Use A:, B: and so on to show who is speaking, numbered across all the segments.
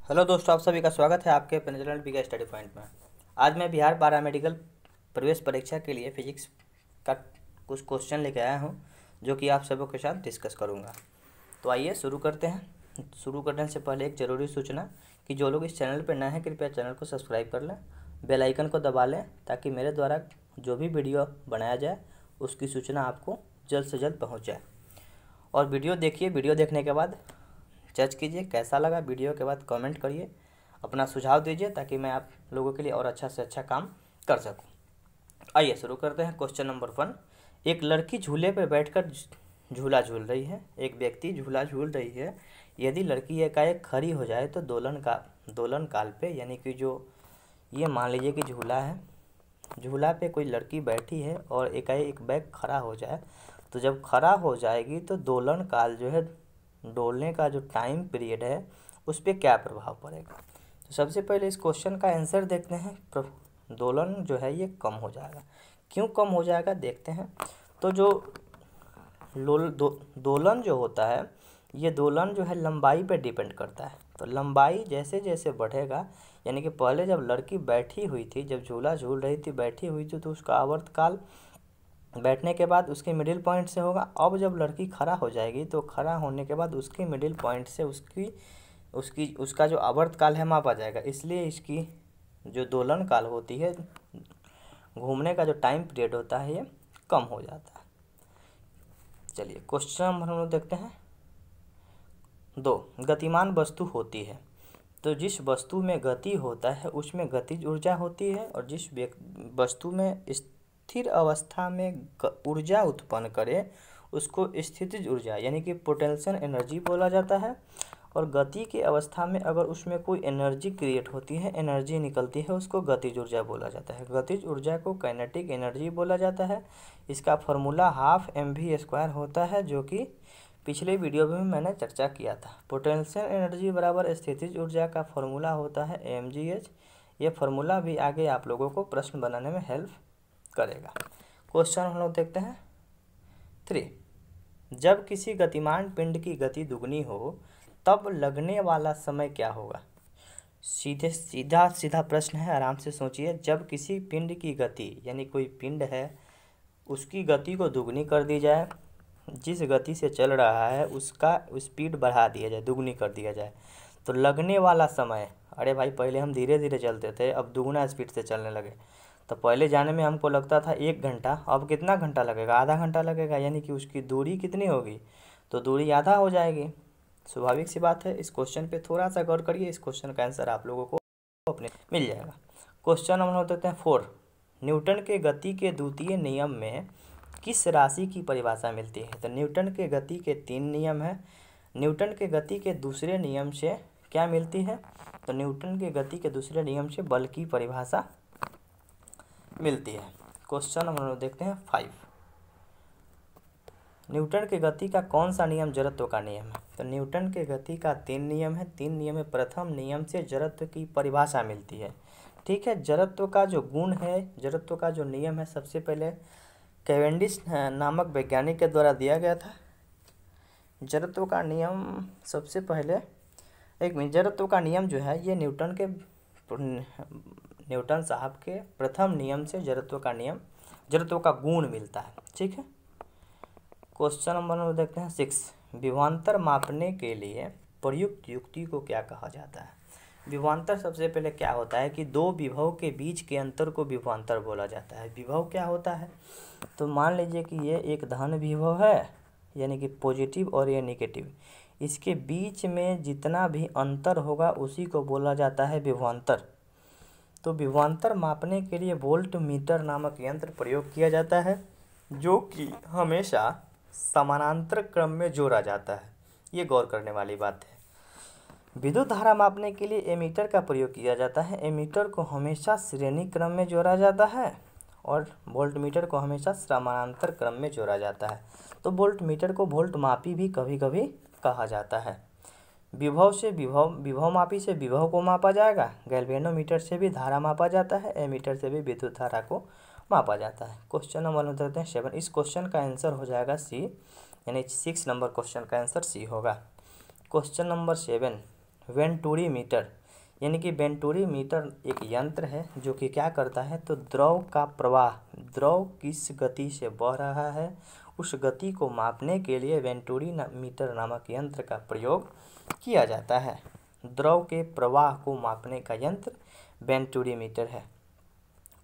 A: Hello दोस्तों, आप सभी का स्वागत है आपके अपने चैनल बिग स्टडी पॉइंट में। आज मैं बिहार पैरामेडिकल प्रवेश परीक्षा के लिए फिजिक्स का कुछ क्वेश्चन लेके आया हूं, जो कि आप सबों के साथ डिस्कस करूंगा। तो आइए शुरू करते हैं। शुरू करने से पहले एक ज़रूरी सूचना कि जो लोग इस चैनल पर नए हैं, कृपया चैनल को सब्सक्राइब कर लें, बेल आइकन को दबा लें, ताकि मेरे द्वारा जो भी वीडियो बनाया जाए उसकी सूचना आपको जल्द से जल्द पहुँच जाए। और वीडियो देखिए, वीडियो देखने के बाद जज कीजिए कैसा लगा। वीडियो के बाद कमेंट करिए, अपना सुझाव दीजिए, ताकि मैं आप लोगों के लिए और अच्छा से अच्छा काम कर सकूं। आइए शुरू करते हैं। Question number 1। एक लड़की झूले पर बैठकर झूला झूल रही है। एक व्यक्ति झूला झूल रही है। यदि लड़की एकाएक खड़ी हो जाए तो दोलन काल पे, यानी कि जो ये मान लीजिए कि झूला है, झूला पे कोई लड़की बैठी है और एकाएक बैग खड़ा हो जाए, तो जब खड़ा हो जाएगी तो दोलन काल जो है, डोलने का जो टाइम पीरियड है, उस पर क्या प्रभाव पड़ेगा। तो सबसे पहले इस क्वेश्चन का आंसर देखते हैं। दोलन जो है ये कम हो जाएगा। क्यों कम हो जाएगा देखते हैं। तो जो दोलन जो होता है, ये दोलन जो है लंबाई पे डिपेंड करता है। तो लंबाई जैसे जैसे बढ़ेगा, यानी कि पहले जब लड़की बैठी हुई थी, जब झूला झूल रही थी, बैठी हुई थी, तो उसका आवर्तकाल बैठने के बाद उसके मिडिल पॉइंट से होगा। अब जब लड़की खड़ा हो जाएगी तो खड़ा होने के बाद उसके मिडिल पॉइंट से उसका जो आवर्तकाल है मापा जाएगा। इसलिए इसकी जो दोलन काल होती है, घूमने का जो टाइम पीरियड होता है, ये कम हो जाता है। चलिए क्वेश्चन नंबर हम लोग देखते हैं 2। गतिमान वस्तु होती है, तो जिस वस्तु में गति होता है उसमें गतिज ऊर्जा होती है, और जिस वस्तु में स्थिर अवस्था में ऊर्जा उत्पन्न करे उसको स्थितिज ऊर्जा यानी कि पोटेंशियल एनर्जी बोला जाता है। और गति की अवस्था में अगर उसमें कोई एनर्जी क्रिएट होती है, एनर्जी निकलती है, उसको गतिज ऊर्जा बोला जाता है। गतिज ऊर्जा को काइनेटिक एनर्जी बोला जाता है। इसका फॉर्मूला 12mv² होता है, जो कि पिछले वीडियो में मैंने चर्चा किया था। पोटेंशियल एनर्जी बराबर स्थितिज ऊर्जा का फॉर्मूला होता है mgh। ये फार्मूला भी आगे आप लोगों को प्रश्न बनाने में हेल्प करेगा। क्वेश्चन हम लोग देखते हैं 3। जब किसी गतिमान पिंड की गति दुगनी हो तब लगने वाला समय क्या होगा। सीधा प्रश्न है, आराम से सोचिए। जब किसी पिंड की गति, यानी कोई पिंड है, उसकी गति को दुगनी कर दी जाए, जिस गति से चल रहा है उसका स्पीड बढ़ा दिया जाए, दुगनी कर दिया जाए, तो लगने वाला समय, अरे भाई पहले हम धीरे धीरे चलते थे, अब दुगना स्पीड से चलने लगे, तो पहले जाने में हमको लगता था 1 घंटा, अब कितना घंटा लगेगा, आधा घंटा लगेगा। यानी कि उसकी दूरी कितनी होगी, तो दूरी आधा हो जाएगी। स्वाभाविक सी बात है। इस क्वेश्चन पे थोड़ा सा गौर करिए, इस क्वेश्चन का आंसर आप लोगों को अपने मिल जाएगा। क्वेश्चन हम लोग देते हैं 4। न्यूटन के गति के द्वितीय नियम में किस राशि की परिभाषा मिलती है। तो न्यूटन के गति के 3 नियम हैं। न्यूटन के गति के दूसरे नियम से क्या मिलती है, तो न्यूटन के गति के दूसरे नियम से बल की परिभाषा मिलती है। क्वेश्चन हम लोग देखते हैं 5। न्यूटन के गति का कौन सा नियम जड़त्व का नियम है। तो न्यूटन के गति का 3 नियम है। 3 नियम में प्रथम नियम से जड़त्व की परिभाषा मिलती है। ठीक है, जड़त्व का जो गुण है, जड़त्व का जो नियम है, सबसे पहले कैवेंडिश नामक वैज्ञानिक के द्वारा दिया गया था। जड़त्व का नियम सबसे पहले जड़त्व का नियम जो है, ये न्यूटन साहब के प्रथम नियम से जड़त्व का नियम, जड़त्व का गुण मिलता है। ठीक है, क्वेश्चन नंबर देखते हैं 6। विभवांतर मापने के लिए प्रयुक्त युक्ति को क्या कहा जाता है। विभवांतर सबसे पहले क्या होता है कि 2 विभव के बीच के अंतर को विभवांतर बोला जाता है। विभव क्या होता है, तो मान लीजिए कि ये एक धन विभव है, यानी कि पॉजिटिव, और ये नेगेटिव, इसके बीच में जितना भी अंतर होगा उसी को बोला जाता है विभवांतर। तो विभवांतर मापने के लिए वोल्ट मीटर नामक यंत्र प्रयोग किया जाता है, जो कि हमेशा समानांतर क्रम में जोड़ा जाता है। ये गौर करने वाली बात है। विद्युत धारा मापने के लिए एमीटर का प्रयोग किया जाता है। एमीटर को हमेशा श्रेणी क्रम में जोड़ा जाता है, और वोल्ट मीटर को हमेशा समानांतर क्रम में जोड़ा जाता है। तो वोल्ट मीटर को वोल्ट मापी भी कभी कभी कहा जाता है। विभव मापी से विभव को मापा जाएगा। गैल्वेनोमीटर से भी धारा मापा जाता है। एमीटर से भी विद्युत धारा को मापा जाता है। क्वेश्चन नंबर देखते हैं 7। इस क्वेश्चन का आंसर हो जाएगा सी, यानी 6 नंबर क्वेश्चन का आंसर सी होगा। Question number 7। वेंटूरी मीटर, यानी कि वेंटूरी मीटर एक यंत्र है जो कि क्या करता है, तो द्रव का प्रवाह, द्रव किस गति से बह रहा है उस गति को मापने के लिए वेंटूरी मीटर नामक यंत्र का प्रयोग किया जाता है। द्रव के प्रवाह को मापने का यंत्र वेंटूरी मीटर है।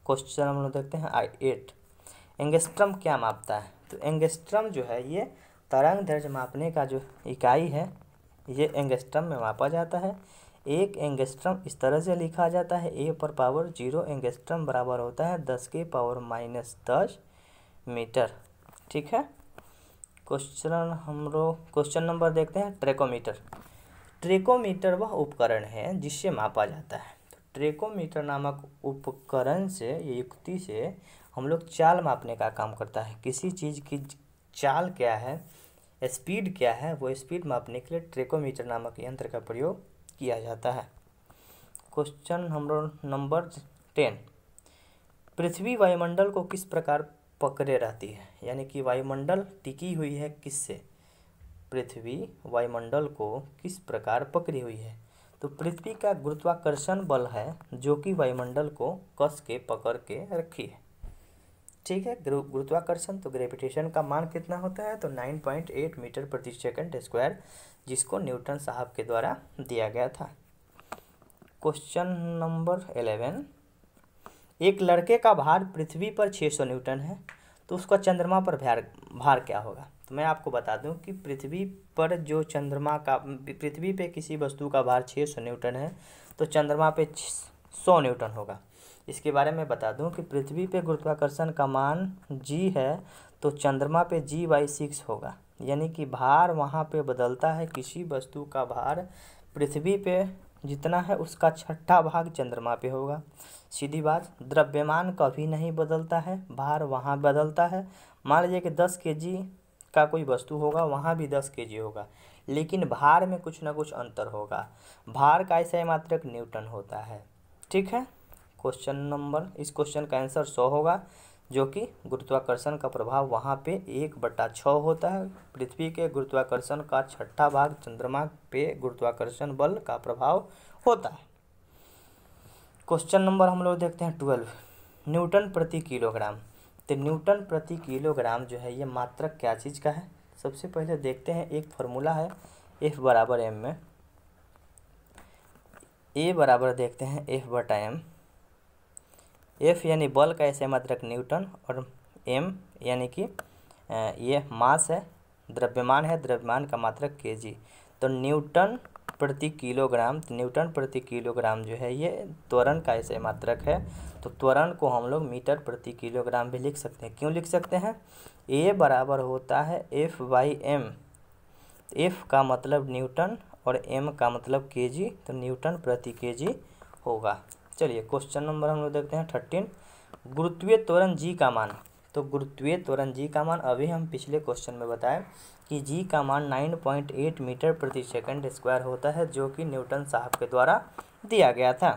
A: क्वेश्चन हम लोग देखते हैं 8। एंगस्ट्रम क्या मापता है, तो एंगस्ट्रम जो है ये तरंग दैर्ध्य मापने का जो इकाई है ये एंगस्ट्रम में मापा जाता है। एक एंगस्ट्रम इस तरह से लिखा जाता है, A/0 एंगस्ट्रम बराबर होता है 10⁻⁻10 मीटर। ठीक है। क्वेश्चन नंबर देखते हैं ट्रेकोमीटर। ट्रेकोमीटर वह उपकरण है जिससे मापा जाता है। तो ट्रेकोमीटर नामक उपकरण से, ये युक्ति से हम लोग चाल मापने का काम करता है। किसी चीज़ की चाल क्या है, स्पीड क्या है, वो स्पीड मापने के लिए ट्रेकोमीटर नामक यंत्र का प्रयोग किया जाता है। Question number 10। पृथ्वी वायुमंडल को किस प्रकार पकड़े रहती है, यानी कि वायुमंडल टिकी हुई है किससे, पृथ्वी वायुमंडल को किस प्रकार पकड़ी हुई है, तो पृथ्वी का गुरुत्वाकर्षण बल है जो कि वायुमंडल को कस के पकड़ के रखी है। ठीक है। गुरुत्वाकर्षण, तो ग्रेविटेशन का मान कितना होता है, तो 9.8 मीटर प्रति सेकंड स्क्वायर, जिसको न्यूटन साहब के द्वारा दिया गया था। Question number 11। एक लड़के का भार पृथ्वी पर 600 न्यूटन है, तो उसका चंद्रमा पर भार क्या होगा। तो मैं आपको बता दूं कि पृथ्वी पर जो पृथ्वी पे किसी वस्तु का भार 600 न्यूटन है तो चंद्रमा पे 100 न्यूटन होगा। इसके बारे में बता दूं कि पृथ्वी पे गुरुत्वाकर्षण का मान g है तो चंद्रमा पे g/6 होगा, यानी कि भार वहाँ पे बदलता है। किसी वस्तु का भार पृथ्वी पे जितना है उसका 6ठा भाग चंद्रमा पे होगा। सीधी बात। द्रव्यमान कभी नहीं बदलता है, भार वहाँ बदलता है। मान लीजिए कि 10 kg का कोई वस्तु होगा, वहाँ भी 10 kg होगा, लेकिन भार में कुछ ना कुछ अंतर होगा। भार का ऐसा मात्रक न्यूटन होता है। ठीक है। इस क्वेश्चन का आंसर 100 होगा, जो कि गुरुत्वाकर्षण का प्रभाव वहाँ पे 1/6 होता है। पृथ्वी के गुरुत्वाकर्षण का 6ठा भाग चंद्रमा पे गुरुत्वाकर्षण बल का प्रभाव होता है। क्वेश्चन नंबर हम लोग देखते हैं 12। न्यूटन प्रति किलोग्राम। तो न्यूटन प्रति किलोग्राम जो है ये मात्रक क्या चीज़ का है, सबसे पहले देखते हैं। एक फार्मूला है F/m में, A बराबर देखते हैं F/m। F यानी बल का ऐसे मात्रक न्यूटन, और m यानी कि ये मास है, द्रव्यमान है, द्रव्यमान का मात्रक kg। तो न्यूटन प्रति किलोग्राम, तो न्यूटन प्रति किलोग्राम जो है ये त्वरण का ऐसे मात्रक है। तो त्वरण को हम लोग मीटर प्रति किलोग्राम भी लिख सकते हैं। क्यों लिख सकते हैं, A बराबर होता है F/m। F का मतलब न्यूटन और m का मतलब kg, तो न्यूटन प्रति kg होगा। चलिए क्वेश्चन नंबर हम लोग देखते हैं 13। गुरुत्वीय त्वरण g का मान। तो गुरुत्वीय त्वरण g का मान अभी हम पिछले क्वेश्चन में बताएं कि g का मान 9.8 मीटर प्रति सेकंड स्क्वायर होता है, जो कि न्यूटन साहब के द्वारा दिया गया था।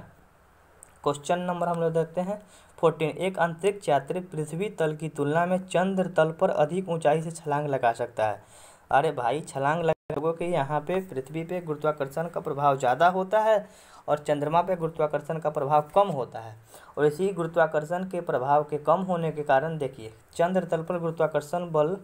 A: क्वेश्चन नंबर हम लोग देखते हैं 14। एक अंतरिक्ष यात्री पृथ्वी तल की तुलना में चंद्र तल पर अधिक ऊंचाई से छलांग लगा सकता है। अरे भाई, छलांग लोगों के यहाँ पे पृथ्वी पे गुरुत्वाकर्षण का प्रभाव ज़्यादा होता है और चंद्रमा पे गुरुत्वाकर्षण का प्रभाव कम होता है, और इसी गुरुत्वाकर्षण के प्रभाव के कम होने के कारण देखिए चंद्र तल पर गुरुत्वाकर्षण बल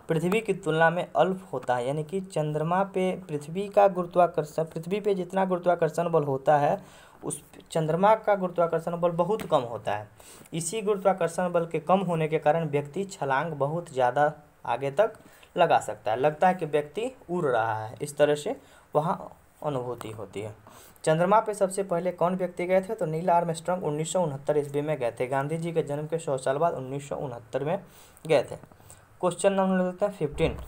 A: पृथ्वी की तुलना में अल्प होता है, यानी कि चंद्रमा पे पृथ्वी पे जितना गुरुत्वाकर्षण बल होता है उस चंद्रमा का गुरुत्वाकर्षण बल बहुत कम होता है। इसी गुरुत्वाकर्षण बल के कम होने के कारण व्यक्ति छलांग बहुत ज़्यादा आगे तक लगा सकता है, लगता है कि व्यक्ति उड़ रहा है, इस तरह से वहाँ अनुभूति होती है। चंद्रमा पे सबसे पहले कौन व्यक्ति गए थे, तो नील आर्मस्ट्रांग 1969 ईस्वी में गए थे। गांधी जी के जन्म के 100 साल बाद 1969 में गए थे। क्वेश्चन नंबर लेते हैं 15।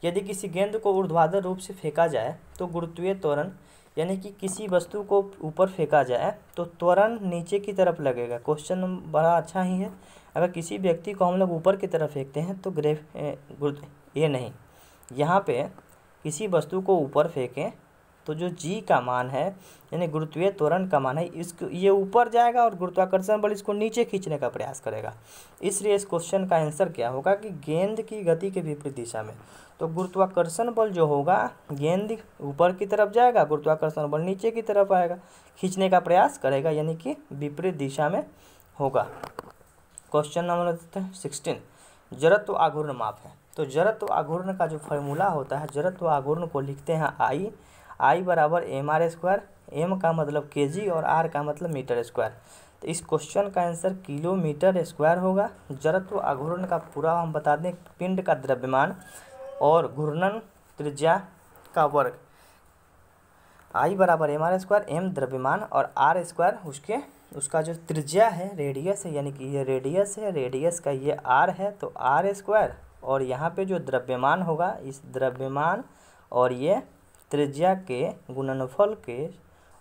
A: यदि किसी गेंद को ऊर्ध्वाधर रूप से फेंका जाए तो गुरुत्वीय त्वरण, यानी कि किसी वस्तु को ऊपर फेंका जाए तो त्वरण नीचे की तरफ लगेगा। क्वेश्चन बड़ा अच्छा ही है। अगर किसी व्यक्ति को हम लोग ऊपर की तरफ फेंकते हैं तो यहाँ पे किसी वस्तु को ऊपर फेंकें तो जो जी का मान है यानी गुरुत्वीय त्वरण का मान है, इसको ये ऊपर जाएगा और गुरुत्वाकर्षण बल इसको नीचे खींचने का प्रयास करेगा। इसलिए इस क्वेश्चन का आंसर क्या होगा कि गेंद की गति के विपरीत दिशा में। तो गुरुत्वाकर्षण बल जो होगा, गेंद ऊपर की तरफ जाएगा, गुरुत्वाकर्षण बल नीचे की तरफ आएगा, खींचने का प्रयास करेगा, यानी कि विपरीत दिशा में होगा। क्वेश्चन नंबर 16, जड़त्व आघूर्ण माप है। तो जड़त्व आघूर्ण का जो फार्मूला होता है, जड़त्व आघूर्ण को लिखते हैं आई बराबर mr²। m का मतलब kg और r का मतलब मीटर स्क्वायर। तो इस क्वेश्चन का आंसर किलोमीटर स्क्वायर होगा। जड़त्व आघूर्ण का पूरा हम बता दें, पिंड का द्रव्यमान और घूर्णन त्रिज्या का वर्ग। I बराबर mr², m द्रव्यमान और r² उसका जो त्रिज्या है, रेडियस है, यानी कि ये रेडियस है, रेडियस का ये r है, तो r²। और यहाँ पे जो द्रव्यमान होगा, इस द्रव्यमान और ये त्रिज्या के गुणनफल के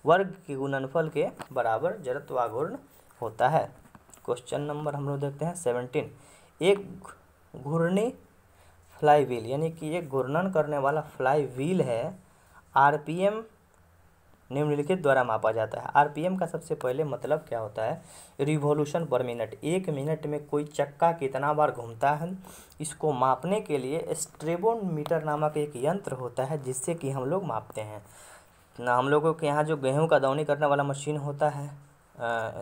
A: वर्ग के गुणनफल के बराबर जड़त्व आघूर्ण होता है। क्वेश्चन नंबर हम लोग देखते हैं 17, एक घूर्णी फ्लाई व्हील यानी कि एक घूर्णन करने वाला फ्लाई व्हील है, आरपीएम निम्नलिखित द्वारा मापा जाता है। आरपीएम का सबसे पहले मतलब क्या होता है, रिवॉल्यूशन पर मिनट। एक मिनट में कोई चक्का कितना बार घूमता है, इसको मापने के लिए स्ट्रेबोमीटर नामक एक यंत्र होता है, जिससे कि हम लोग मापते हैं ना। हम लोगों के यहाँ जो गेहूं का दौनी करने वाला मशीन होता है,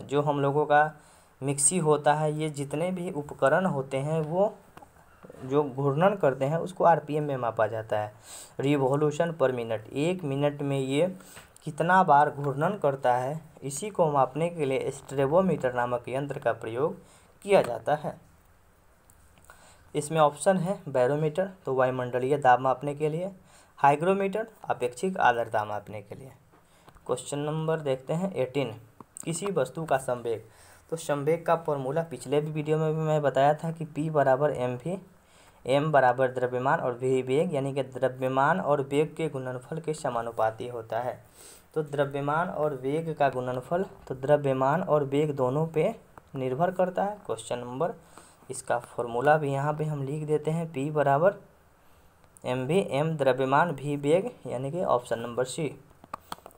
A: जो हम लोगों का मिक्सी होता है, ये जितने भी उपकरण होते हैं वो जो घूर्णन करते हैं उसको आरपीएम में मापा जाता है, रिवॉल्यूशन पर मिनट। एक मिनट में ये कितना बार घूर्णन करता है, इसी को मापने के लिए स्ट्रेबोमीटर नामक यंत्र का प्रयोग किया जाता है। इसमें ऑप्शन है बैरोमीटर, तो वायुमंडलीय दाब मापने के लिए, हाइग्रोमीटर अपेक्षिक आर्द्रता मापने के लिए। क्वेश्चन नंबर देखते हैं 18, किसी वस्तु का संवेग। तो संवेग का फॉर्मूला पिछले भी वीडियो में भी मैं बताया था कि P बराबर mv, m बराबर द्रव्यमान और v वेग, यानी कि द्रव्यमान और वेग के गुणनफल के समानुपाती होता है। तो द्रव्यमान और वेग का गुणनफल, तो द्रव्यमान और वेग दोनों पे निर्भर करता है। क्वेश्चन नंबर, इसका फॉर्मूला भी यहाँ पे हम लिख देते हैं, P बराबर mv, m द्रव्यमान, v वेग, यानी कि option number C.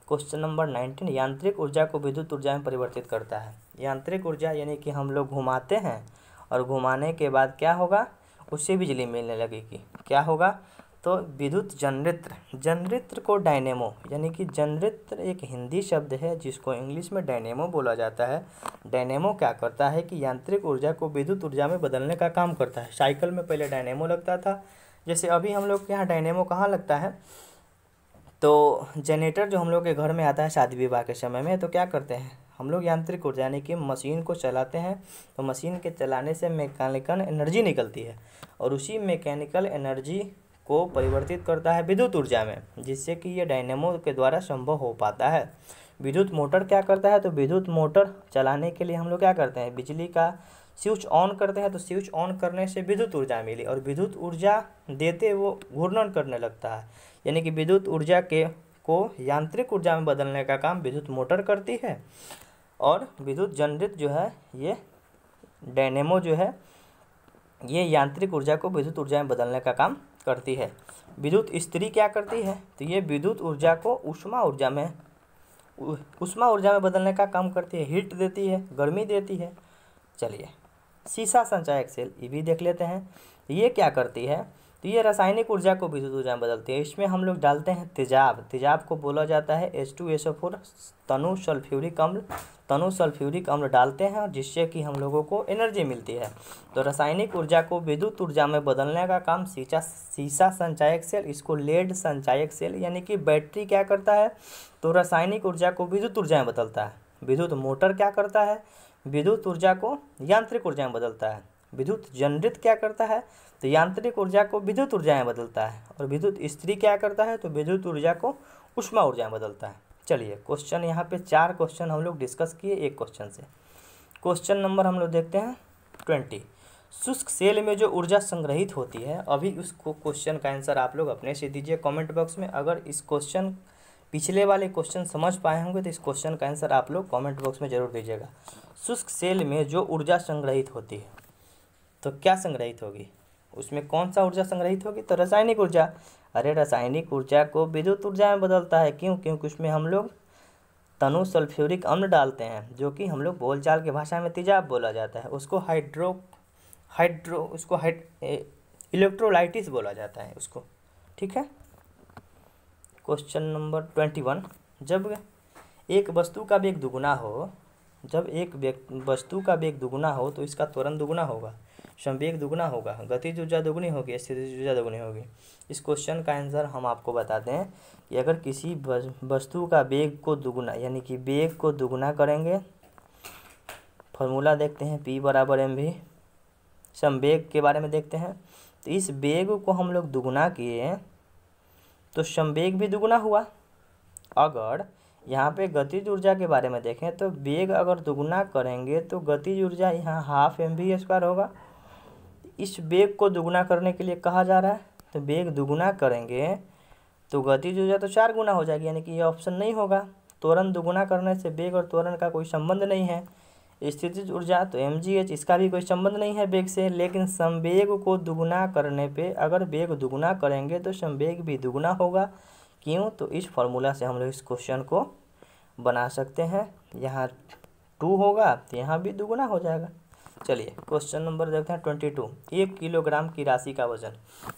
A: Question number 19, यांत्रिक ऊर्जा को विद्युत ऊर्जा में परिवर्तित करता है। यांत्रिक ऊर्जा यानी कि हम लोग घुमाते हैं और घुमाने के बाद क्या होगा, उससे बिजली मिलने लगेगी। क्या होगा, तो विद्युत जनरेटर। जनरेटर को डायनेमो, यानी कि जनरेटर एक हिंदी शब्द है जिसको इंग्लिश में डायनेमो बोला जाता है। डायनेमो क्या करता है कि यांत्रिक ऊर्जा को विद्युत ऊर्जा में बदलने का काम करता है। साइकिल में पहले डायनेमो लगता था, जैसे अभी हम लोग के यहाँ डायनेमो कहाँ लगता है, तो जनरेटर जो हम लोग के घर में आता है शादी विवाह के समय में, तो क्या करते हैं हम लोग, यांत्रिक ऊर्जा यानी कि मशीन को चलाते हैं, तो मशीन के चलाने से मैकेनिकल एनर्जी निकलती है और उसी मैकेनिकल एनर्जी को परिवर्तित करता है विद्युत ऊर्जा में, जिससे कि ये डायनेमो के द्वारा संभव हो पाता है। विद्युत मोटर क्या करता है, तो विद्युत मोटर चलाने के लिए हम लोग क्या करते हैं, बिजली का स्विच ऑन करते हैं, तो स्विच ऑन करने से विद्युत ऊर्जा मिली और विद्युत ऊर्जा देते वो घूर्णन करने लगता है, यानी कि विद्युत ऊर्जा को यांत्रिक ऊर्जा में बदलने का काम विद्युत मोटर करती है। और विद्युत जनरेटर जो है, ये डायनेमो जो है, ये यांत्रिक ऊर्जा को विद्युत ऊर्जा में बदलने का काम करती है। विद्युत इस्त्री क्या करती है, तो ये विद्युत ऊर्जा को उष्मा ऊर्जा में बदलने का काम करती है, हीट देती है, गर्मी देती है। चलिए, सीसा संचायक सेल ये भी देख लेते हैं। ये क्या करती है, तो ये रासायनिक ऊर्जा को विद्युत ऊर्जा में बदलती है। इसमें हम लोग डालते हैं तेजाब। तेजाब को बोला जाता है H2SO4, तनु सल्फ्यूरिक अम्ल डालते हैं, जिससे कि हम लोगों को एनर्जी मिलती है। तो रासायनिक ऊर्जा को विद्युत ऊर्जा में बदलने का काम सीसा संचायक सेल, इसको लेड संचायक सेल यानी कि बैटरी क्या करता है, तो रासायनिक ऊर्जा को विद्युत ऊर्जा में बदलता है। विद्युत मोटर क्या करता है, विद्युत ऊर्जा को यांत्रिक ऊर्जा में बदलता है। विद्युत जनरेटर क्या करता है, तो यांत्रिक ऊर्जा को विद्युत ऊर्जा में बदलता है। और विद्युत इस्त्री क्या करता है, तो विद्युत ऊर्जा को उष्मा ऊर्जा में बदलता है। चलिए, क्वेश्चन यहाँ पे 4 क्वेश्चन हम लोग डिस्कस किए एक क्वेश्चन से। क्वेश्चन नंबर हम लोग देखते हैं 20, शुष्क सेल में जो ऊर्जा संग्रहित होती है। अभी उस क्वेश्चन का आंसर आप लोग अपने से दीजिए कमेंट बॉक्स में। अगर इस क्वेश्चन पिछले वाले क्वेश्चन समझ पाए होंगे तो इस क्वेश्चन का आंसर आप लोग कमेंट बॉक्स में जरूर दीजिएगा। शुष्क सेल में जो ऊर्जा संग्रहित होती है, तो क्या संग्रहित होगी, उसमें कौन सा ऊर्जा संग्रहित होगी? तो रासायनिक ऊर्जा। अरे रासायनिक ऊर्जा को विद्युत ऊर्जा में बदलता है। क्यों? क्योंकि उसमें हम लोग तनु सल्फ्यूरिक अम्ल डालते हैं, जो कि हम लोग बोलचाल की भाषा में तेजाब बोला जाता है। उसको इलेक्ट्रोलाइटिस बोला जाता है उसको। ठीक है। Question number 21। जब एक वस्तु का वेग दुगुना हो तो इसका त्वरण दुगुना होगा, संवेग दुगुना होगा, गतिज ऊर्जा दुगुनी होगी, स्थितिज ऊर्जा दुगुनी होगी। इस क्वेश्चन का आंसर हम आपको बताते हैं कि अगर किसी वस्तु का वेग को दुगुना, यानी कि वेग को दुगुना करेंगे, फॉर्मूला देखते हैं P बराबर mv। संवेग के बारे में देखते हैं, तो इस वेग को हम लोग दुगुना किए तो संवेग भी दुगुना हुआ। अगर यहाँ पे गतिज ऊर्जा के बारे में देखें तो वेग अगर दुगुना करेंगे तो गतिज ऊर्जा यहाँ हाफ mv² होगा। इस वेग को दुगुना करने के लिए कहा जा रहा है, तो वेग दुगुना करेंगे तो गतिज ऊर्जा तो 4 गुना हो जाएगी, यानी कि ये ऑप्शन नहीं होगा। त्वरण दुगुना करने से वेग और त्वरण का कोई संबंध नहीं है। स्थितिज ऊर्जा तो mgh, इसका भी कोई संबंध नहीं है वेग से। लेकिन संवेग को दुगुना करने पे अगर वेग दुगुना करेंगे तो संवेग भी दुगुना होगा। क्यों? तो इस फॉर्मूला से हम लोग इस क्वेश्चन को बना सकते हैं। यहाँ 2 होगा तो यहाँ भी दुगुना हो जाएगा। चलिए क्वेश्चन नंबर देखते हैं 22। 1 किलोग्राम की राशि का वजन।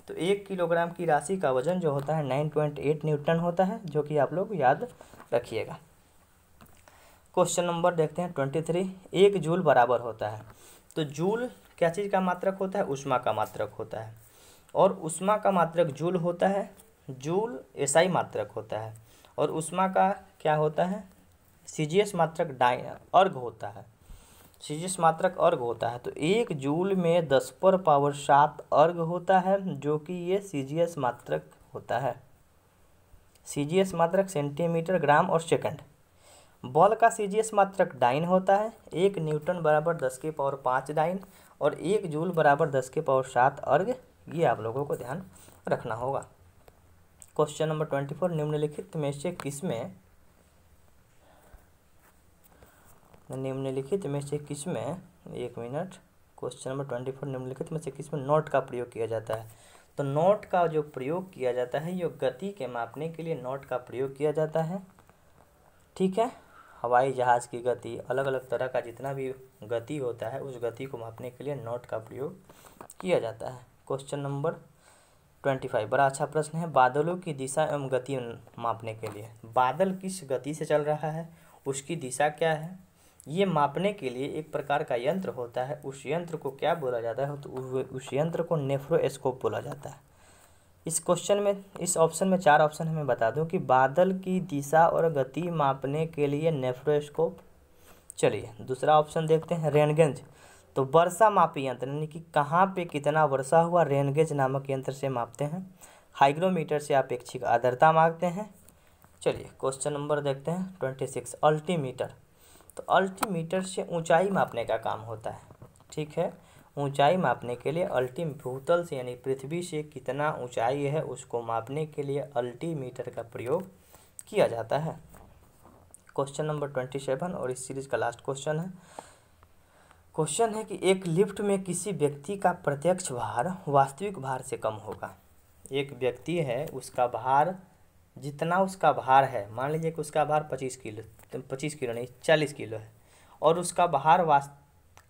A: तो 1 किलोग्राम की राशि का वजन जो होता है 9.8 न्यूटन होता है, जो कि आप लोग याद रखिएगा। क्वेश्चन नंबर देखते हैं 23। 1 जूल बराबर होता है। तो जूल क्या चीज़ का मात्रक होता है? ऊष्मा का मात्रक होता है। और ऊष्मा का मात्रक जूल होता है। जूल एसआई मात्रक होता है। और ऊष्मा का क्या होता है? सीजीएस मात्रक अर्घ होता है। सीजीएस मात्रक अर्घ होता है। तो 1 जूल में 10⁻7 अर्घ होता है, जो कि ये सीजीएस मात्रक होता है। सीजीएस मात्रक सेंटीमीटर, ग्राम और सेकंड। बल का सीजीएस मात्रक डाइन होता है। 1 न्यूटन बराबर 10⁵ डाइन और 1 जूल बराबर 10⁻7 अर्घ। ये आप लोगों को ध्यान रखना होगा। Question number 24। निम्नलिखित में से किसमें एक मिनट। Question number 24। निम्नलिखित में से किसमें नॉट का प्रयोग किया जाता है? तो नॉट का जो प्रयोग किया जाता है, ये गति के मापने के लिए नॉट का प्रयोग किया जाता है। ठीक है। हवाई जहाज़ की गति, अलग अलग तरह का जितना भी गति होता है, उस गति को मापने के लिए नॉट का प्रयोग किया जाता है। Question number 25। बड़ा अच्छा प्रश्न है। बादलों की दिशा एवं गति मापने के लिए, बादल किस गति से चल रहा है, उसकी दिशा क्या है, ये मापने के लिए एक प्रकार का यंत्र होता है। उस यंत्र को क्या बोला जाता है? तो उस यंत्र को नेफ्रोस्कोप बोला जाता है। इस क्वेश्चन में, इस ऑप्शन में 4 ऑप्शन हमें बता दूं कि बादल की दिशा और गति मापने के लिए नेफ्रोस्कोप। चलिए दूसरा ऑप्शन देखते हैं, रेनगेज। तो वर्षा मापी यंत्र, यानी कि कहाँ पे कितना वर्षा हुआ, रेनगेज नामक यंत्र से मापते हैं। हाइग्रोमीटर से अपेक्षिक आर्द्रता मापते हैं। चलिए क्वेश्चन नंबर देखते हैं 26। अल्टीमीटर। तो अल्टीमीटर से ऊंचाई मापने का काम होता है। ठीक है। ऊंचाई मापने के लिए भूतल से, यानी पृथ्वी से कितना ऊंचाई है, उसको मापने के लिए अल्टीमीटर का प्रयोग किया जाता है। क्वेश्चन नंबर 27 और इस सीरीज का लास्ट क्वेश्चन है। क्वेश्चन है कि एक लिफ्ट में किसी व्यक्ति का प्रत्यक्ष भार वास्तविक भार से कम होगा। एक व्यक्ति है, उसका भार, जितना उसका भार है, मान लीजिए कि उसका भार 25 किलो नहीं 40 किलो है, और उसका भार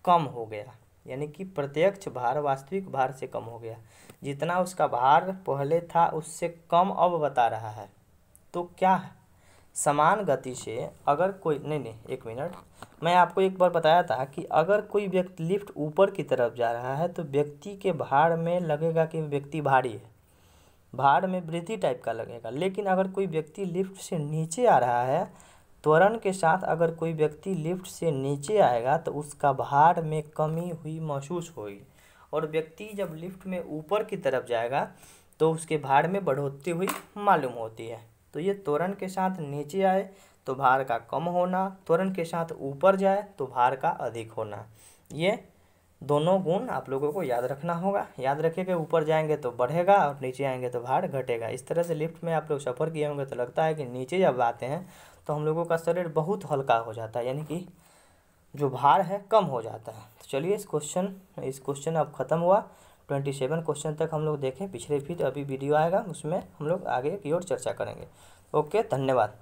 A: कम हो गया, यानी कि प्रत्यक्ष भार वास्तविक भार से कम हो गया। जितना उसका भार पहले था उससे कम अब बता रहा है। तो क्या है? समान गति से अगर कोई एक मिनट, मैं आपको एक बार बताया था कि अगर कोई व्यक्ति लिफ्ट ऊपर की तरफ जा रहा है तो व्यक्ति के भार में लगेगा कि व्यक्ति भारी है, भार में वृद्धि टाइप का लगेगा। लेकिन अगर कोई व्यक्ति लिफ्ट से नीचे आ रहा है, त्वरण के साथ अगर कोई व्यक्ति लिफ्ट से नीचे आएगा तो उसका भार में कमी हुई महसूस होगी, और व्यक्ति जब लिफ्ट में ऊपर की तरफ जाएगा तो उसके भार में बढ़ोतरी हुई मालूम होती है। तो ये त्वरण के साथ नीचे आए तो भार का कम होना, त्वरण के साथ ऊपर जाए तो भार का अधिक होना, ये दोनों गुण आप लोगों को याद रखना होगा। याद रखिएगा, ऊपर जाएंगे तो बढ़ेगा और नीचे आएंगे तो भार घटेगा। इस तरह से लिफ्ट में आप लोग सफ़र किए होंगे तो लगता है कि नीचे जब आते हैं तो हम लोगों का शरीर बहुत हल्का हो जाता है, यानी कि जो भार है कम हो जाता है। तो चलिए इस क्वेश्चन अब ख़त्म हुआ। 27 क्वेश्चन तक हम लोग देखें पिछले, फिर अभी वीडियो आएगा उसमें हम लोग आगे की ओर चर्चा करेंगे। ओके, धन्यवाद।